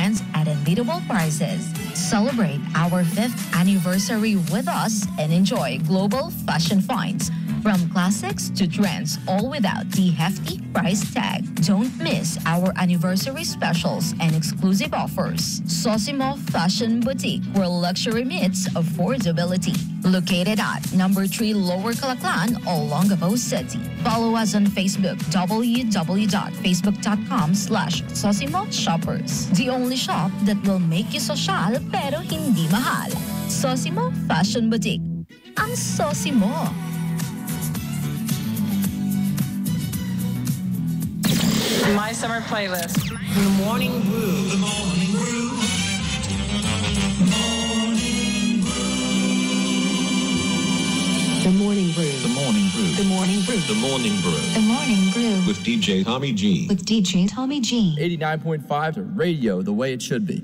trends at unbeatable prices. Celebrate our 5th anniversary with us and enjoy global fashion finds. From classics to trends, all without the hefty price tag. Don't miss our anniversary specials and exclusive offers. Sosimo Fashion Boutique, where luxury meets affordability. Located at number 3 Lower Calaclan, Olongapo City. Follow us on Facebook, www.facebook.com/Sosimo Shoppers. The only shop that will make you social pero hindi mahal. Sosimo Fashion Boutique. Ang Sosimo. My summer playlist. The Morning Brew. The Morning Brew. The Morning Brew. The Morning Brew. The Morning Brew. The Morning Brew. The Morning Brew. With DJ Tommy G. With DJ Tommy G. 89.5 radio, the way it should be.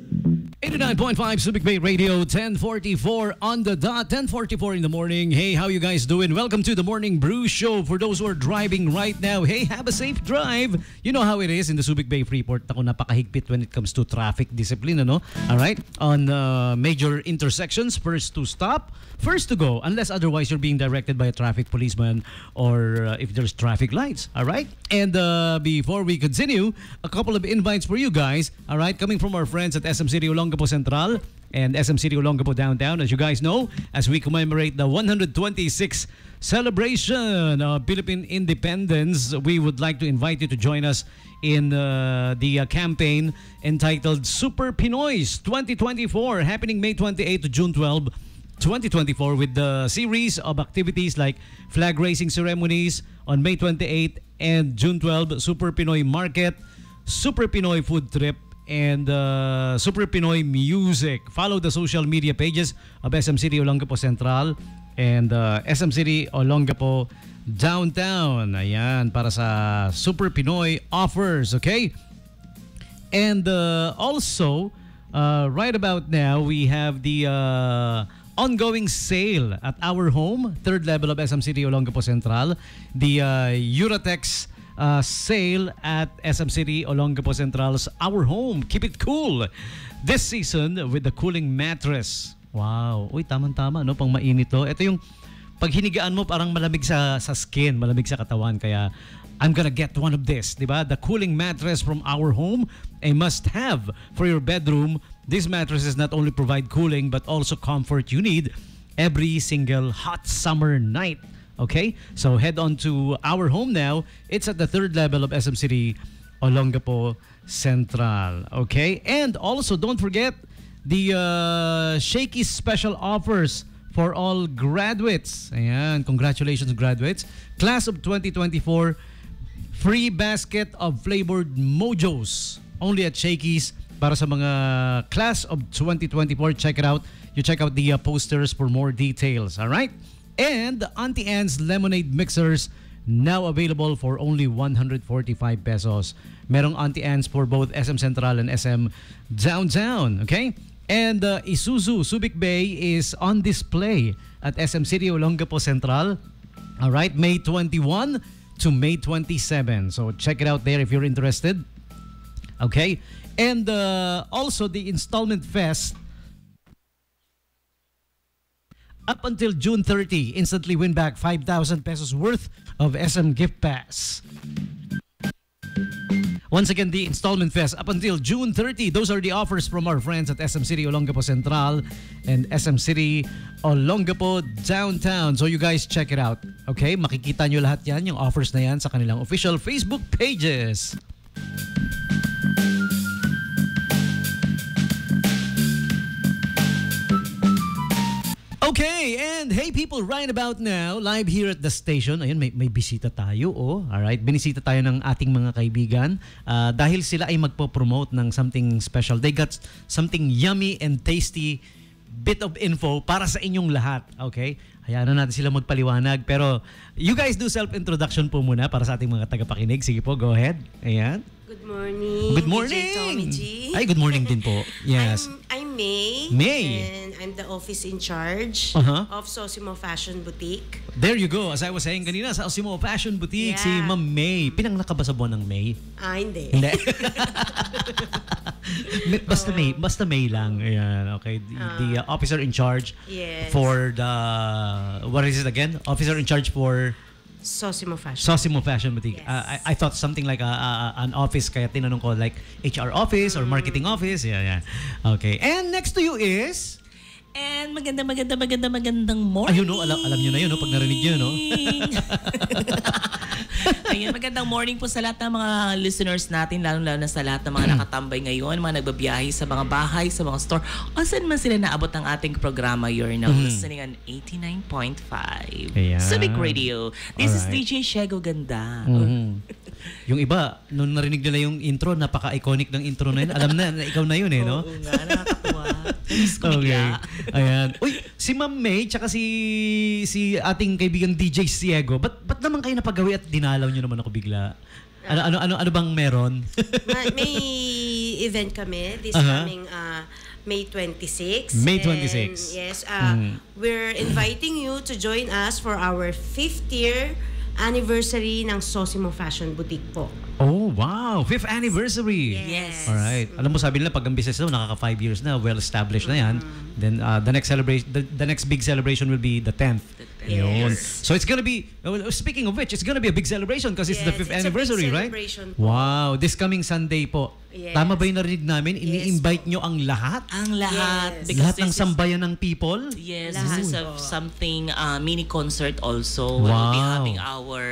89.5 Subic Bay Radio, 10:44 on the dot, 10:44 in the morning. Hey, how you guys doing? Welcome to the Morning Brew Show. For those who are driving right now, hey, have a safe drive. You know how it is in the Subic Bay Freeport. Ako napakahigpit when it comes to traffic discipline, ano? All right? On major intersections, first to stop, first to go, unless otherwise you're being directed by a traffic policeman or if there's traffic lights. All right? And before we continue, a couple of invites for you guys. All right? Coming from our friends at SM City Olongapo Central and SM City Olongapo Downtown. As you guys know, as we commemorate the 126th celebration of Philippine independence, we would like to invite you to join us in the campaign entitled Super Pinoys 2024, happening May 28 to June 12, 2024, with the series of activities like flag raising ceremonies on May 28 and June 12, Super Pinoy Market, Super Pinoy Food Trip, and Super Pinoy Music. Follow the social media pages of SM City Olongapo Central and SM City Olongapo Downtown. Ayan, para sa Super Pinoy offers, okay? And also, right about now, we have the ongoing sale at our home, third level of SM City Olongapo Central. The Uratex sale at SM City Olongapo Central's Our Home. Keep it cool this season with the cooling mattress. Wow. Uy, tamang-tama, no? Pang mainit to. Ito yung pag hinigaan mo parang malamig sa skin, malamig sa katawan. Kaya I'm gonna get one of this, di ba? The cooling mattress from Our Home, a must-have for your bedroom. These mattresses not only provide cooling but also comfort you need every single hot summer night. Okay? So head on to Our Home now. It's at the third level of SM City Olongapo Central. Okay? And also, don't forget the Shakey's special offers for all graduates. Ayan. Congratulations, graduates. Class of 2024, free basket of flavored mojos. Only at Shakey's para sa mga class of 2024. Check it out. You check out the posters for more details. All right? And Auntie Anne's lemonade mixers now available for only 145 pesos. Merong Auntie Anne's for both SM Central and SM Downtown. Okay? And Isuzu Subic Bay is on display at SM City Olongapo Central. All right? May 21 to May 27. So check it out there if you're interested. Okay? And also the Installment Fest up until June 30, instantly win back 5,000 pesos worth of SM Gift Pass. Once again, the Installment Fest up until June 30. Those are the offers from our friends at SM City Olongapo Central and SM City Olongapo Downtown. So you guys check it out. Okay? Makikita nyo lahat yan, yung offers na yan sa kanilang official Facebook pages. Okay, and hey people, right about now, live here at the station. Ayun, may bisita tayo, oh. Alright, binisita tayo ng ating mga kaibigan. Dahil sila ay magpo-promote ng something special. They got something yummy and tasty bit of info para sa inyong lahat. Okay? Hayaan na natin sila magpaliwanag. Pero you guys do self-introduction po muna para sa ating mga tagapakinig. Sige po, go ahead. Ayan. Good morning. Good morning. DJ Tommy G. Ay, good morning din po. Yes. I'm May. May. And I'm the office in charge of Sosimo Fashion Boutique. There you go. As I was saying kanina, sa Sosimo Fashion Boutique, Yeah. si Ma'am May. Pinanglaka ba sa buwan ng May? Hindi. Hindi. Basta May lang. Ayan, okay. The officer in charge Yes. for the, what is it again? Officer in charge for Sosimo Fashion. Sosimo Fashion Boutique. Yes. I thought something like an office, kaya tinanong ko like HR office or marketing office. Yeah. Okay. And next to you is... And magandang morning. Ayun, no? Alam nyo na yun, no? Pag narinig nyo, no? Ayun, magandang morning po sa lahat ng mga listeners natin, lalo-lalo na sa lahat ng mga nakatambay ngayon, mga nagbabiyahe sa mga bahay, sa mga store, o saan man sila naabot ng ating programa. You're now listening on 89.5 Ayan. Subic Radio. This is Alright. DJ Shego Ganda. Yung iba, nung narinig nila yung intro, napaka-iconic ng intro na yun. Alam na ikaw na yun, no? Oo nga, nakakatuwa. Miss ko bigla. Ayan. Uy, si Ma'am May, tsaka si ating kaibigang DJ Siego, ba't naman kayo napagawi at dinalaw nyo naman ako bigla? Ano bang meron? May event kami this coming May 26. May 26. And yes, we're inviting you to join us for our 5th year anniversary ng Sosimo Fashion Boutique po. Oh, wow. 5th anniversary. Yes. Alright. Alam mo, sabi nila, pag ang business daw, nakaka 5 years na, well-established na yan. Then, the next big celebration will be the 10th. Yun. Yes. So, it's gonna be, speaking of which, it's gonna be a big celebration because it's the 5th Yes, it's a big anniversary, right? celebration po. Wow. This coming Sunday po. Yes. Tama ba yung narinig namin? Yes Ini-invite nyo ang lahat? Ang lahat. Yes. Because Lahat ng this is- sambayan ng people? Yes, Lahat this is po. something mini concert also. We'll be Wow. having our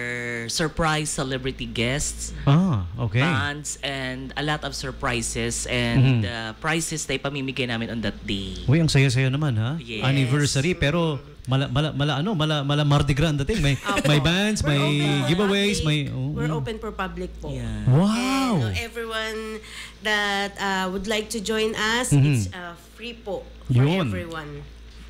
surprise celebrity guests, Ah, okay. bands, and a lot of surprises and prizes na ipamimigay namin on that day. Uy, ang saya-saya naman, ha? Yes. Anniversary, pero mala Mardi Gras dating. May bands, We're may open for giveaways, public. may... We're open for public po. Yeah. Wow! And everyone that would like to join us, it's free po for Yun. everyone.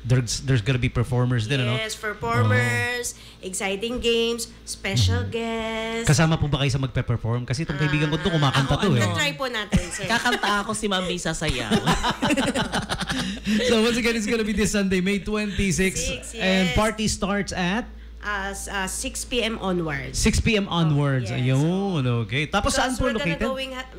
There's gonna be performers din, ano? Yes, performers, exciting games, special guests. Kasama po ba kayo sa magpe-perform? Kasi itong kaibigan ko to kumakanta to, eh. Try po natin, sir. Kakanta ako si Mami sasayaw. So once again, it's gonna be this Sunday, May 26. Yes. And party starts at 6 p.m. onwards. 6 p.m. onwards. yes. Ayun, okay. Tapos saan po located?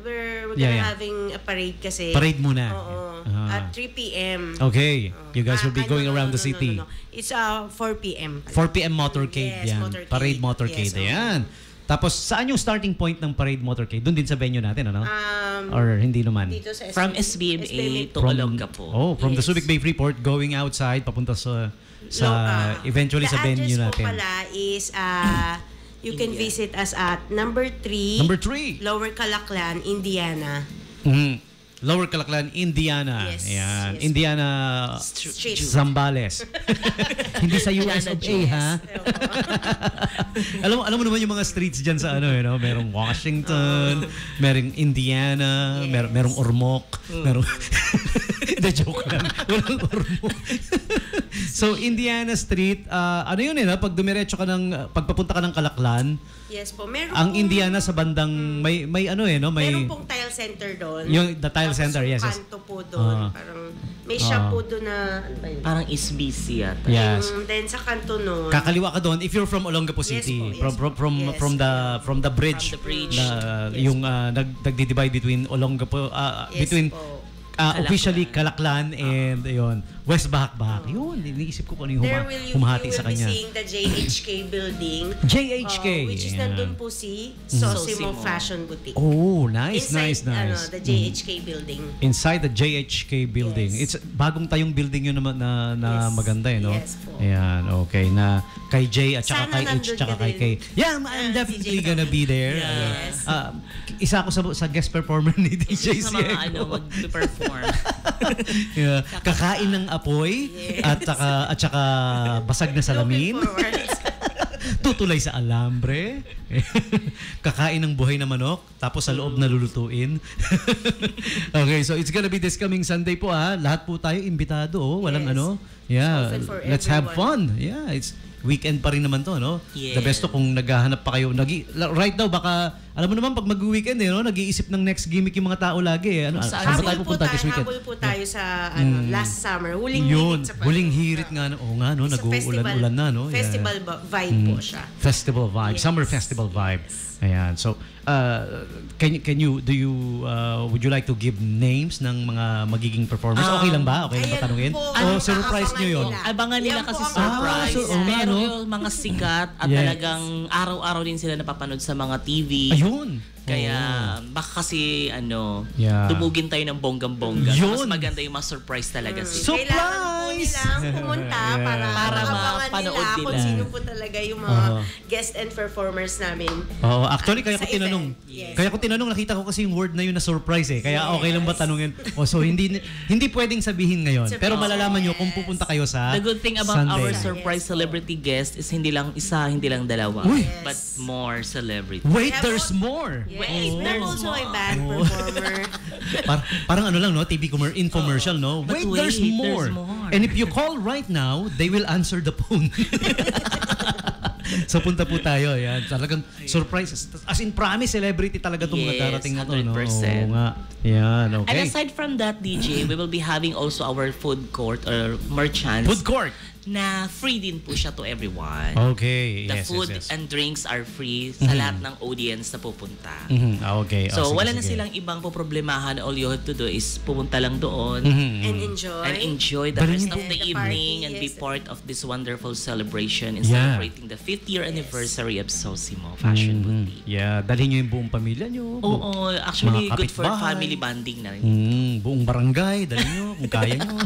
We're Yeah, gonna yeah. having a parade kasi. Parade muna. Oo. Ah. At 3 p.m. Okay. You guys will be going no, around no, the city. No. It's 4 p.m. 4 p.m. motorcade Yes, yan. motorcade. Parade motorcade. Yes, oo. Ayan. Tapos, saan yung starting point ng parade motorcade? Doon din sa venue natin, ano? Or hindi naman? Dito sa From SBMA to Olongapo. Oh, from the Yes. Subic Bay Freeport, going outside, papunta sa eventually sa venue The natin. address po pala is you can visit us at number 3 Number 3. Lower Calaclan, Indiana. Lower Calaclan, Indiana. Yes, Ayan. yes. Indiana Street. Zambales. Hindi sa US of A, Jones. ha? alam mo naman yung mga streets dyan sa ano, merong Washington, merong Indiana, Yes. merong Ormoc, merong... Hindi, joke lang. Walang Ormoc. So, Indiana Street, ano yun pag dumiretso ka pagpapunta ka ng Calaclan, Yes po. Meron ang pong- Indiana sa bandang, may ano may... Meron pong tile center doon. Yung the tile Tapos center, yung yes, yes. kanto po doon. Parang may shop po doon na, ano ba yun? Parang SBC yata. Yes. Then sa kanto noon. Kakaliwa ka doon if you're from Olongapo Yes City. po, yes po. Yes. From the bridge. From the bridge. Na, Yes yung nagdi-divide between Olongapo Yes between po. officially Calaclan and yun West Bahak. Yun, iniisip ko kung ano yung There humahati you sa will be kanya. seeing the JHK building. JHK. Which is Ayan. nandun po si Sosimo Sosimo. Fashion Boutique. Oh, nice, Inside, nice. the JHK building. Inside the JHK building. Yes. It's bagong tayong building yun na Yes. maganda no? Yes po. Ayan, okay. Na kay J at saka Sana kay H nandun tsaka ka kay din. K. Yeah, I'm definitely si J. gonna be there. Yes. Isa ako sa guest performer ni DJ Sa mga Siego. mag-perform. Yeah. Kakain ng apoy at saka basag na salamin. Looking forward. Tutulay sa alambre. Kakain ng buhay na manok. Tapos sa loob nalulutuin. Okay, so it's gonna be this coming Sunday po Lahat po tayo imbitado. Walang Yes. Yeah, It's open for let's have everyone. fun. Yeah, it's weekend pa rin naman to, no? Yeah. The best to kung naghahanap pa kayo. Right now, baka Alam mo naman, pag mag-weekend, nag-iisip ng next gimmick yung mga tao lagi. Ano ba tayo pupunta this weekend? Habol po tayo sa last summer. Huling Yun, hirit sa huling hirit nga. Oo nga, nag-uulan-ulan na. No? Festival vibe po siya. Festival vibe, summer festival vibe. Ayan. So, would you like to give names ng mga magiging performers? Okay lang ba? Okay lang ba tanungin? Surprise nyo yun? Abangan nila kasi surprise. Pero yung mga sikat at talagang araw-araw din sila napapanood sa mga TV. Ayun. Kaya baka kasi dumugin tayo ng bonggang-bongga. Mas maganda yung mga surprise talaga sila. Kailangan po nilang pumunta para mapanood nila kung sino po talaga yung mga guest and performers namin. Actually, kaya ko tinanong, nakita ko kasi yung word na yun na surprise eh. Kaya okay lang ba tanungin? So hindi pwedeng sabihin ngayon. Pero malalaman nyo kung pupunta kayo sa The good thing about Sunday. our surprise celebrity guest is hindi lang isa, hindi lang dalawa, but more celebrity. Wait, there's more! Yes, there's also a band performer. Parang ano lang, no? TV infomercial, no? Wait, there's more. And if you call right now, they will answer the phone. So punta po tayo, yan. Talagang surprise. As in, promise, celebrity talaga itong mga darating na to, no? 100%. Oo nga. Yan, okay. And aside from that, DJ, we will be having also our food court or merchants. Food court! Na free din po siya to everyone. Okay, The yes, food yes. and drinks are free sa lahat ng audience na pupunta. Okay. So, sige, wala na sige. silang ibang poproblemahan. All you have to do is pumunta lang doon And enjoy the rest of the the evening party, and be yes. part of this wonderful celebration in celebrating the 5th year anniversary of Sosimo Fashion Boutique. Yeah, dalhin nyo yung buong pamilya nyo. Oo, actually mga good for kapitbahay. family bonding na rin. Buong barangay, dalhin nyo kung kaya nyo.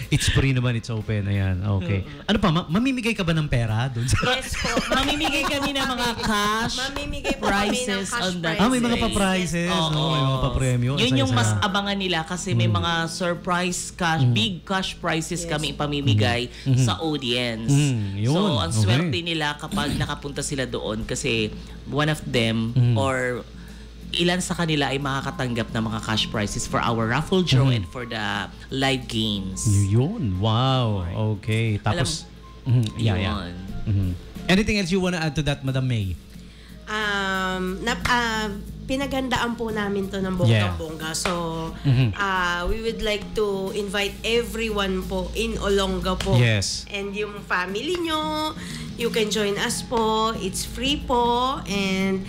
It's free naman, it's open. Ayan, okay. Ano pa, mamimigay ka ba ng pera doon? Yes po. Mamimigay kami ng mga cash Mamimigay po kami ng prizes cash on that prizes. may mga pa-prizes. Oo. May mga pa-premyo. Yun yung mas Isa-isa. abangan nila kasi may mga surprise cash, big cash prizes kami ipamimigay sa audience. Yun. So, ang Okay. swerte nila kapag nakapunta sila doon kasi one of them or ilan sa kanila ay makakatanggap ng mga cash prizes for our raffle draw and for the live games. Yun. Wow. Okay. Tapos, Yun. Anything else you wanna add to that, Madam May? Pinagandaan po namin to ng bonggang-bongga. So, we would like to invite everyone po in Olonga po. Yes. And yung family nyo, you can join us po. It's free po. And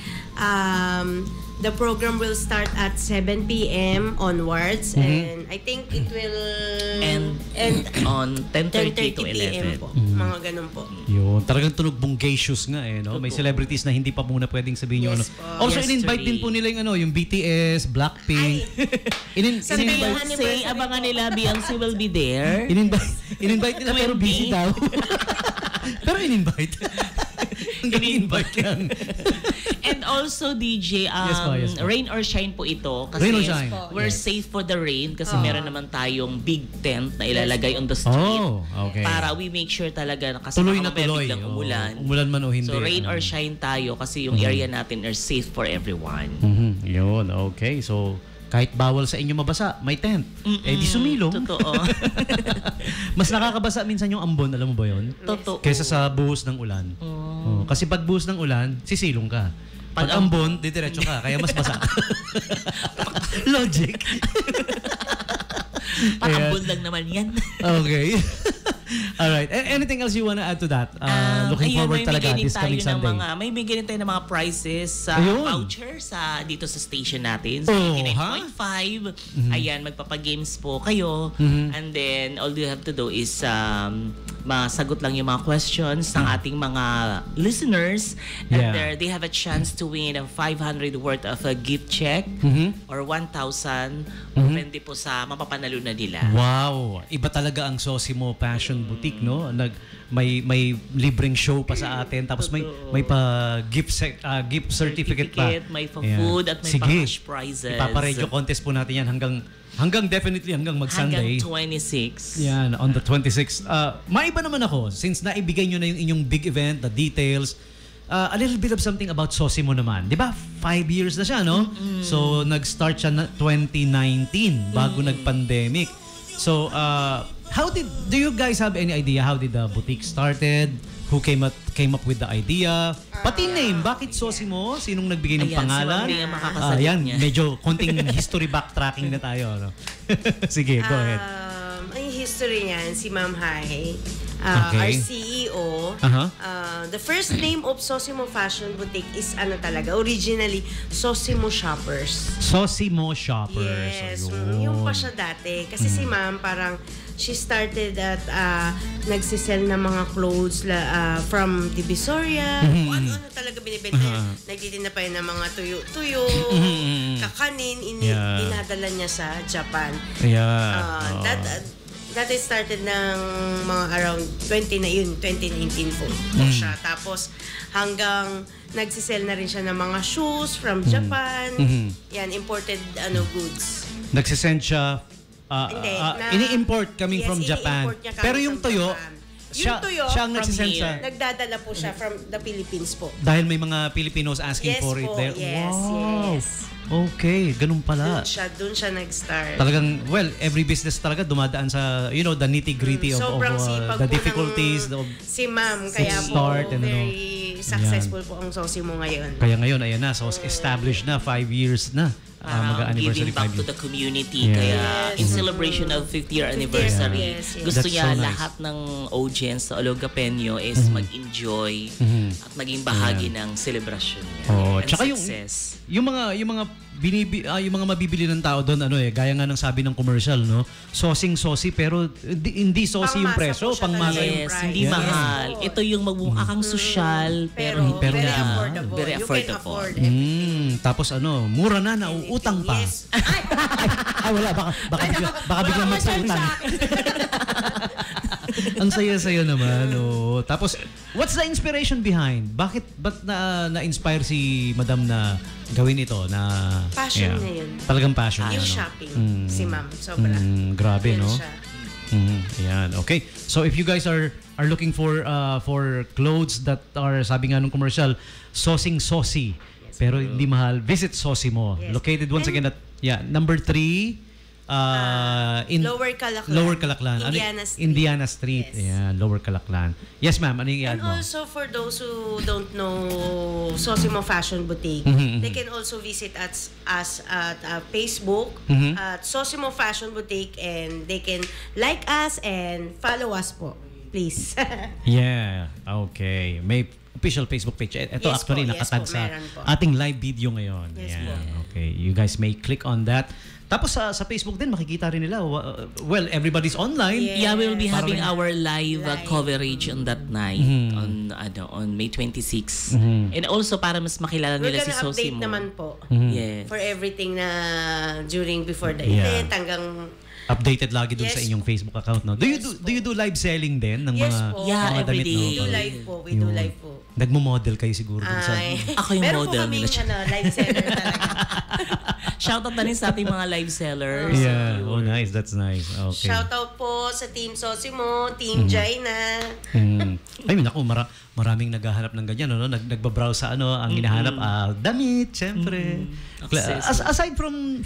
the program will start at 7 p.m. onwards. And I think it will And on 10:30 to 11. p.m. po. Mga ganun po. Yun. Talagang tunog bonggacious nga eh, no? May celebrities na hindi pa muna pwedeng sabihin Yes ano. po. Also, in-invite din po nila yung BTS, Blackpink. Sa Beyonce, abangan nila, Beyonce will be there. In-invite nila pero busy daw. Pero in-invite. In-invite lang. And also, DJ, Yes po. rain or shine po ito. Kasi Rain or shine. we're safe for the rain kasi meron naman tayong big tent na ilalagay on the street. Oh, okay. Para we make sure talaga na kasi Tuloy baka na tuloy. biglang umulan. Umulan man o hindi. So, rain or shine tayo kasi yung area natin are safe for everyone. Yun, okay. So, kahit bawal sa inyo mabasa, may tent. Di sumilong. Totoo. Mas nakakabasa minsan yung ambon, alam mo ba yun? Totoo. Kesa sa buhos ng ulan. Kasi pag buhos ng ulan, sisilong ka. Pag ambon, didiretso ka. Kaya mas basa. Logic. Pakambon lang naman yan. Okay. Alright. Anything else you wanna add to that? Looking forward talaga this coming Sunday. May bigyan din tayo ng mga prizes sa Ayun. voucher dito sa station natin. So, Oh, 89.5. Ayan, magpapagames po kayo. And then, all you have to do is masagot lang yung mga questions ng ating mga listeners. And Yeah. they have a chance to win a 500 worth of a gift check or 1,000. Depende po sa mapapanalo na nila. Wow, iba talaga ang Sosimo Fashion Boutique, no? May libreng show pa sa atin, tapos may pa gift certificate pa. May pa Ayan. food at may Sige. pa cash prizes. Ipapa-radio contest po natin yan hanggang definitely hanggang mag-Sunday. Hanggang 26. Yan, on the 26th. Maiba naman ako, since naibigay nyo na yung inyong big event, the details, a little bit of something about Sosimo naman. Di ba? 5 years na siya, no? So, nag-start siya na 2019, bago nag-pandemic. So, do you guys have any idea how did the boutique started? Who came up came up with the idea? Pati name, bakit Sosimo? Sinong nagbigay ng Ayan, pangalan? si Ma'am Rhea makakasagot Ayan, niya. medyo konting history backtracking na tayo. No? Sige, go ahead. Ang history niyan, si Ma'am Hai, Okay. our CEO, Uh-huh. the first name of Sosimo Fashion Boutique is originally Sosimo Shoppers. Sosimo Shoppers. Yes, Ayun. yung pa siya dati. Kasi si Ma'am parang she started at nagsisell ng mga clothes from Divisoria. Kung ano-ano talaga binibenta niya. Nagtitinda pa yun ng mga tuyo-tuyo, kakanin, Yeah. dinadala niya sa Japan. Yeah. That is started ng mga around 2019 po siya. Tapos hanggang nagsisell na rin siya ng mga shoes from Japan. Yan, imported goods. Nagsisend siya, Hindi, ini-import coming from Japan. ini-import niya Pero coming yung from tuyo, Japan. siya, Yung tuyo, siya ang from nagsisend here. sa... Nagdadala po siya from the Philippines po. Dahil may mga Filipinos asking Yes for it po, there. yes, Wow. yes. Okay, ganun pala. Doon siya nag-start. Talagang, well, every business talaga dumadaan sa, the nitty-gritty of Sobrang sipag the po difficulties. ng si Ma'am, kaya po start and very successful po ang Sosimo ngayon. Kaya ngayon, ayan na. So, established na. 5 years na. Mag-anniversary giving back 5 to years. the community. Yeah. Kaya Yes. in celebration of 50th year anniversary, Yes, yes. gusto That's niya so nice. lahat ng audience sa Olga Peño is mag-enjoy at maging bahagi ng celebration niya. Oh, and tsaka success. yung mga mabibili ng tao doon gaya nga ng sabi ng commercial, no? Sosing-sosi pero hindi sosi yung Pangmasa presyo, po siya pangmasa talaga yung yung Yes, price. hindi Yes. mahal. Ito yung magmukha kang sosyal pero Pero very mahal. affordable. Very You can affordable. afford Tapos mura na, nauutang pa. Yes. Ay, wala, baka biglang magsautang. Ang saya-saya naman. Oh. Tapos, what's the inspiration behind? Ba't na-inspire si Madam na gawin ito? Passion niya yun. Talagang passion. Yung niya, no? shopping, si Ma'am. Sobra. Grabe, Yun no? siya. Ayan. Okay. So, if you guys are looking for clothes that are, sabi nga nung commercial, sosing-sosi, pero hindi mahal, visit Sosimo. Yes. Located once again at, number 3, in Lower Calaclan. Lower Calaclan. Indiana Street. Yes. Yeah, Lower Calaclan. Yes, ma'am. Ano yung i-add And mo? also for those who don't know Sosimo Fashion Boutique, they can also visit us at Facebook at Sosimo Fashion Boutique, and they can like us and follow us po, please. Yeah. Okay. May official Facebook page. Ito Yes actually po, yes nakatag po, sa meron po. ating live video ngayon. Yes Ayan. po. Okay. You guys may click on that. Tapos sa Facebook din makikita rin nila. Well, everybody's online. Yes. Yeah, we will be having Parang- our live coverage on that night on May 26. And also para mas makilala We're nila si gonna update Sosimo. naman po Yes. for everything na before the Yeah. event hanggang Updated lagi dun sa Yes. inyong Facebook account, no? Do you Yes do live selling din ng Yes mga po. Yeah, mga every damit, day. no? we do live po. We do Yun. live po. Nagmo-model kayo siguro dun sa... Ay. Ako yung Meron model po kaming nila. live seller talaga. Shoutout na rin sa ating mga live sellers. Yeah. Oh, nice. That's nice. Okay. Shout out po sa Team Sosimo, Team Jaina. Ay, naku, maraming naghahanap ng ganyan, no? Nagbabrowse sa ang hinahanap, damit, syempre. Accessories. Aside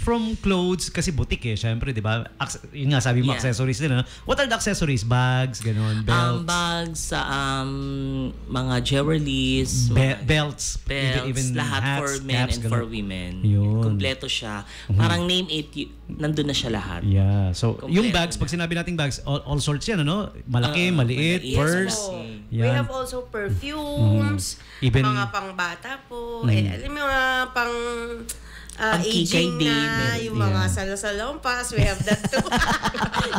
from clothes, kasi boutique syempre, di ba? Yun nga, sabi mo, Yeah. accessories din, What are the accessories? Bags, ganon, belts? Bags, mga jewelries, Belts, even lahat hats, for men caps, and for ganon. women. Yun. Kompleto siya. Parang name it, nandun na siya lahat. Yeah. So, Kompleto yung bags, na. pag sinabi nating bags, all sorts yan, Malaki, maliit, maliit, purse. Po. Yan. We have also perfumes, Even- mga pangbata po, and alam mo mga pang Pang aging kikay din, na, meron. yung mga salasalompas, we have that too.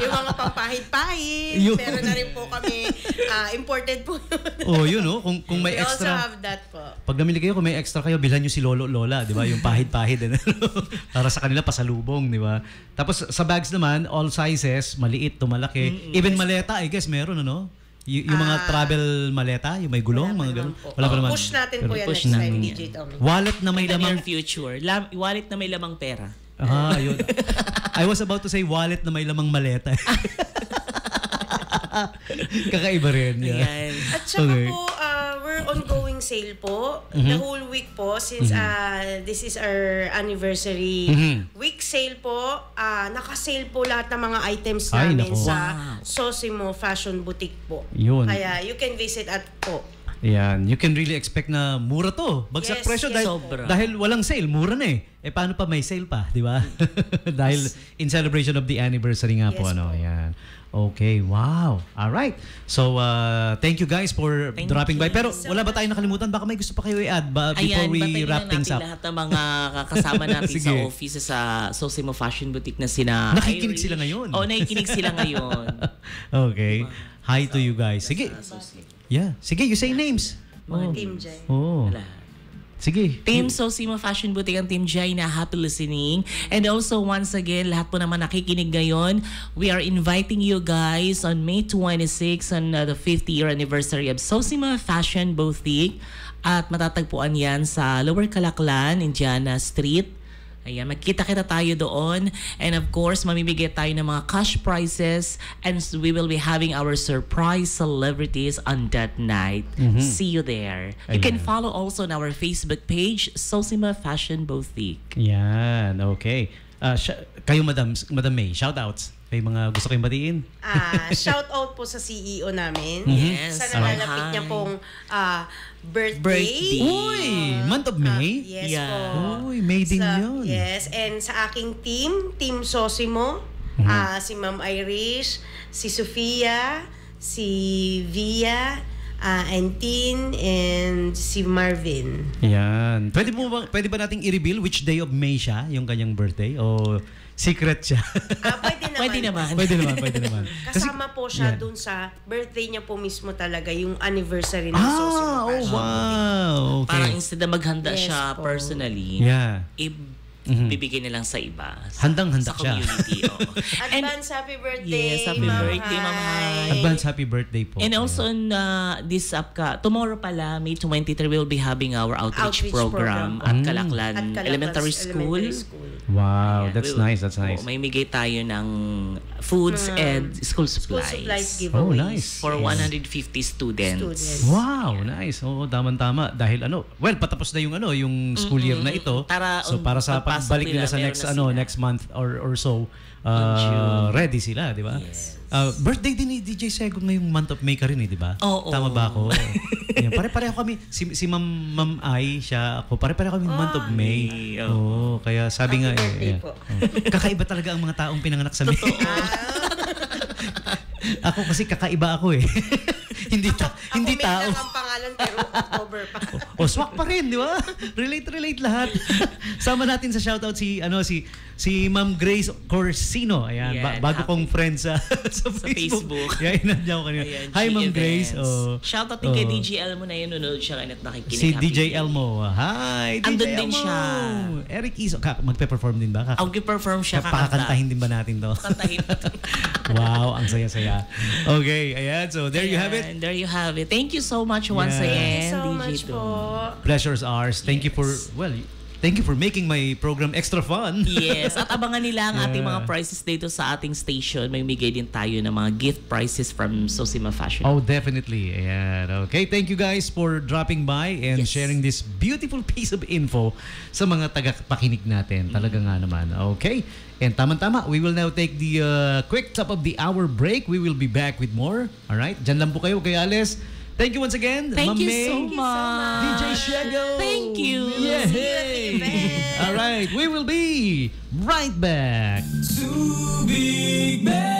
Yung mga pampahid-pahid, Yun. meron na rin po kami, imported po. Oh, yun, Kung may We also extra. have that po. Pag namili kayo, kung may extra kayo, bilhan nyo si Lolo Lola, di ba? Yung pahid-pahid. Para sa kanila, pasalubong, di ba? Tapos sa bags naman, all sizes, maliit to malaki. Even maleta, I guess, meron, yung mga travel maleta, yung may gulong, mga ganun. Wala pa naman. Push natin po yan Push next time, natin DJ yan. Tommy. Wallet na may In the lamang... near future. Wallet na may lamang pera. Yun. I was about to say wallet na may lamang maleta. Kakaiba rin. Yeah. Ayan. At saka Okay. po, we're ongoing sale po. The whole week po, since this is our anniversary week sale po, naka-sale po lahat ng mga items Ay, namin nako. sa Wow. Sosimo Fashion Boutique po. Yun. Kaya you can visit at po. Yan, you can really expect na mura to. Bagsak Yes, presyo yes. dahil walang sale, mura na eh. Eh paano pa may sale pa, di ba? Dahil in celebration of the anniversary nga po Yes ano. po. Yan. Okay, wow. All right. So, thank you guys for Thank dropping by. you. Pero wala ba tayong nakalimutan? Baka may gusto pa kayo i-add before Ayan, we batayin wrap na things natin up. lahat ng mga kasama natin sa Sige. office sa Sosimo Fashion Boutique na sina Nakikinig Irish. sila ngayon. Oo, nakikinig sila ngayon. Okay. Hi to you guys. Sige. Yeah. Sige, you say names. Oh. Team Jai. Oh. Wala. Sige. Team Sosimo Fashion Boutique ang Team Jai na happy listening. And also once again, lahat po naman nakikinig ngayon, we are inviting you guys on May 26 on the 50th year anniversary of Sosimo Fashion Boutique. At matatagpuan yan sa Lower Calaclan, Indiana Street. Ayan, magkita-kita tayo doon. And of course, mamimigay tayo ng mga cash prizes. And we will be having our surprise celebrities on that night. See you there. You can Ayan. follow also on our Facebook page, Sosima Fashion Boutique. Yan. Okay. Kayo, Madam May, shoutouts. May mga gusto kayong batiin? Shout out po sa CEO namin. Yes. Sa nalalapit Hi. niya pong birthday. Birthday. Uy! Month of May? Yes Yeah. po. Uy, May din Sa- yun. Yes, and sa aking Team Sosimo, si Ma'am Irish, si Sofia, si Via, Antine, and si Marvin. Yan. Pwede ba nating i-reveal which day of May siya, yung kanyang birthday? O secret siya? Pwede naman. Pwede naman. Pwede naman. Kasi, Kasama po siya yeah. dun sa birthday niya po mismo talaga, yung anniversary ng Sosimo oh Fashion. wow. Okay. Parang instead na maghanda Yes siya po. personally, Yeah. bibigay na lang sa iba. Handang-handa sa siya. community. Oo. And Advance happy birthday, yes, happy birthday, Ma'am Hai. Advance happy birthday po. And also on this tomorrow pala, May 23, we'll be having our outreach Outreach program program. at Calaclan At Calaclan Elementary School. Wow, Ayan, that's we'll- nice. That's nice. May migay tayo ng foods and school School supplies. supplies Oh, giveaways. nice. For 150 students. Wow, nice. Oo, tama-tama. Dahil patapos na yung school year na ito. So para sa pagpasok pagbalik nila sa meron next na sila. next month or so, June. ready sila, di ba? Yes. Birthday din ni DJ Sego ngayong month of May ka rin, di ba? Oo. Tama ba ako? Yan, pare-pareho kami. Si Ma'am Ai, siya ako. Pare-pareho kami month of May. Oo, kaya sabi nga birthday yeah. po. Kakaiba talaga ang mga taong pinanganak sa May. Ako kasi kakaiba ako eh. hindi Ako tao. may ang pangalan pero October pa. O swak pa rin, di ba? Relate lahat. Sama natin sa shoutout si Ma'am Grace Corsino. Ayan, Yan, bago kong friend sa Facebook. Facebook. Yeah, inadya ko kanina. Ayan, Hi G Ma'am Events. Grace. Shoutout din kay DJ Elmo na yun. Nanonood siya kayo at nakikinig. Si Happy DJ Day. Elmo. Hi, DJ Andun Elmo. din siya. Eric Iso. Magpe-perform din ba? Mag-perform siya. Pakakantahin din ba natin to? Kantahin. Wow, ang saya-saya. Okay, ayan. So there you have it. And there you have it. Thank you so much once Yeah. again, Thank you so DJ much Tom. po. Pleasure's ours. Thank you for making my program extra fun. Yes, at abangan nila ang ating Yeah. mga prizes dito sa ating station. May bigay din tayo ng mga gift prizes from Sosima Fashion. Oh, definitely. Ayan. Okay, thank you guys for dropping by and Yes. sharing this beautiful piece of info sa mga tagapakinig natin. Talaga nga naman. Okay. And tama-tama, we will now take the quick top of the hour break. We will be back with more. All right? Diyan lang po kayo kay Alice. Thank you once again. Thank Ma'am you May, so much. DJ Shego. Thank you. Yeah. All right, we will be right back. Too big, man.